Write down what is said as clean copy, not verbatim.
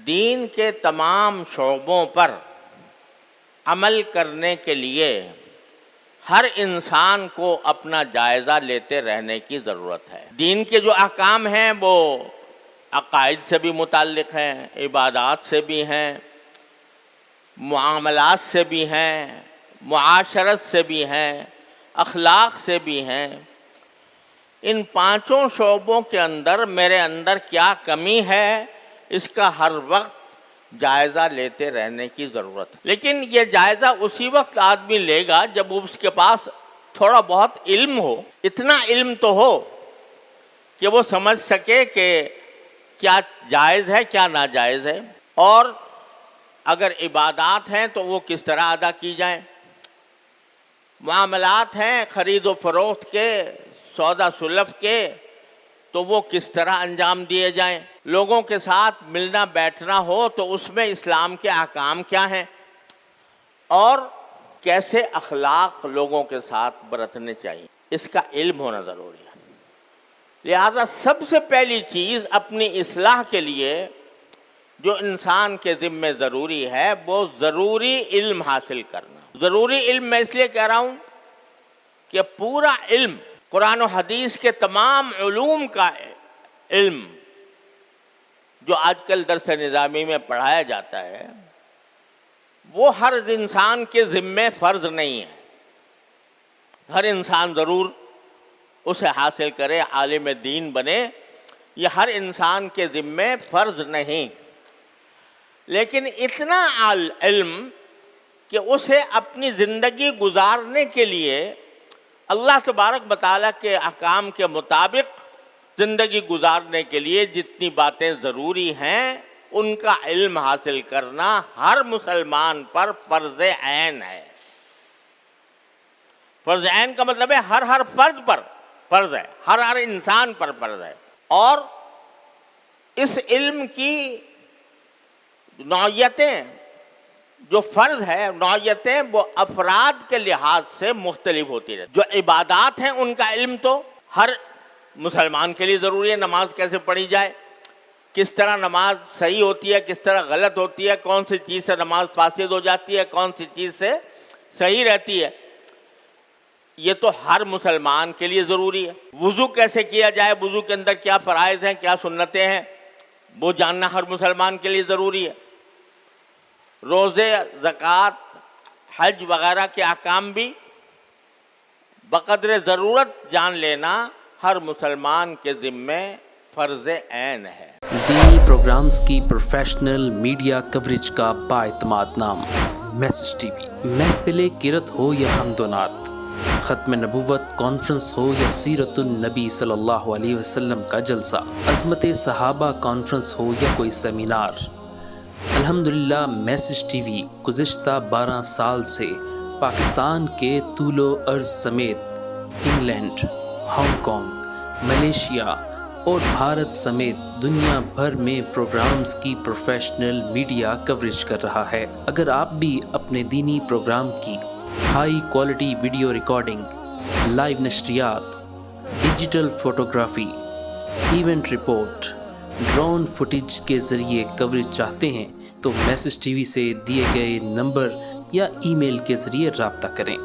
دین کے تمام شعبوں پر عمل کرنے کے لیے ہر انسان کو اپنا جائزہ لیتے رہنے کی ضرورت ہے۔ دین کے جو احکام ہیں وہ عقائد سے بھی متعلق ہیں، عبادات سے بھی ہیں، معاملات سے بھی ہیں، معاشرت سے بھی ہیں، اخلاق سے بھی ہیں۔ ان پانچوں شعبوں کے اندر میرے اندر کیا کمی ہے، اس کا ہر وقت جائزہ لیتے رہنے کی ضرورت ہے۔ لیکن یہ جائزہ اسی وقت آدمی لے گا جب اس کے پاس تھوڑا بہت علم ہو، اتنا علم تو ہو کہ وہ سمجھ سکے کہ کیا جائز ہے کیا ناجائز ہے، اور اگر عبادات ہیں تو وہ کس طرح ادا کی جائیں، معاملات ہیں خرید و فروخت کے، سودا سلف کے، تو وہ کس طرح انجام دیے جائیں، لوگوں کے ساتھ ملنا بیٹھنا ہو تو اس میں اسلام کے احکام کیا ہیں، اور کیسے اخلاق لوگوں کے ساتھ برتنے چاہیے، اس کا علم ہونا ضروری ہے۔ لہذا سب سے پہلی چیز اپنی اصلاح کے لیے جو انسان کے ذمہ ضروری ہے وہ ضروری علم حاصل کرنا۔ ضروری علم میں اس لیے کہہ رہا ہوں کہ پورا علم، قرآن و حدیث کے تمام علوم کا علم جو آج کل درس نظامی میں پڑھایا جاتا ہے وہ ہر انسان کے ذمے فرض نہیں ہے۔ ہر انسان ضرور اسے حاصل کرے، عالم دین بنے، یہ ہر انسان کے ذمے فرض نہیں، لیکن اتنا علم کہ اسے اپنی زندگی گزارنے کے لیے اللہ تبارک و تعالیٰ کے احکام کے مطابق زندگی گزارنے کے لیے جتنی باتیں ضروری ہیں ان کا علم حاصل کرنا ہر مسلمان پر فرض عین ہے۔ فرض عین کا مطلب ہے ہر فرد پر فرض ہے، ہر انسان پر فرض ہے، اور اس علم کی نوعیتیں جو فرض ہے، نوعیتیں وہ افراد کے لحاظ سے مختلف ہوتی رہتی۔ جو عبادات ہیں ان کا علم تو ہر مسلمان کے لیے ضروری ہے، نماز کیسے پڑھی جائے، کس طرح نماز صحیح ہوتی ہے، کس طرح غلط ہوتی ہے، کون سی چیز سے نماز فاسد ہو جاتی ہے، کون سی چیز سے صحیح رہتی ہے، یہ تو ہر مسلمان کے لیے ضروری ہے۔ وضو کیسے کیا جائے، وضو کے اندر کیا فرائض ہیں، کیا سنتیں ہیں، وہ جاننا ہر مسلمان کے لیے ضروری ہے۔ روزے، زکوٰۃ، حج وغیرہ کے احکام بھی بقدر ضرورت جان لینا ہر مسلمان کے ذمے فرض عین ہے۔ دینی پروگرامز کی پروفیشنل میڈیا کوریج کا بااعتماد نام میسج ٹی وی۔ محفل قرأت ہو یا حمد و نعت، ختم نبوت کانفرنس ہو یا سیرت النبی صلی اللہ علیہ وسلم کا جلسہ، عظمت صحابہ کانفرنس ہو یا کوئی سیمینار، الحمدللہ میسج ٹی وی گزشتہ 12 سال سے پاکستان کے طول و عرض سمیت انگلینڈ، ہانگ کانگ، ملیشیا اور بھارت سمیت دنیا بھر میں پروگرامز کی پروفیشنل میڈیا کوریج کر رہا ہے۔ اگر آپ بھی اپنے دینی پروگرام کی high quality video recording, live نشریات، digital photography, event report, drone footage کے ذریعے کوریج چاہتے ہیں تو میسج ٹی وی سے دیے گئے نمبر یا ای میل کے ذریعے رابطہ کریں۔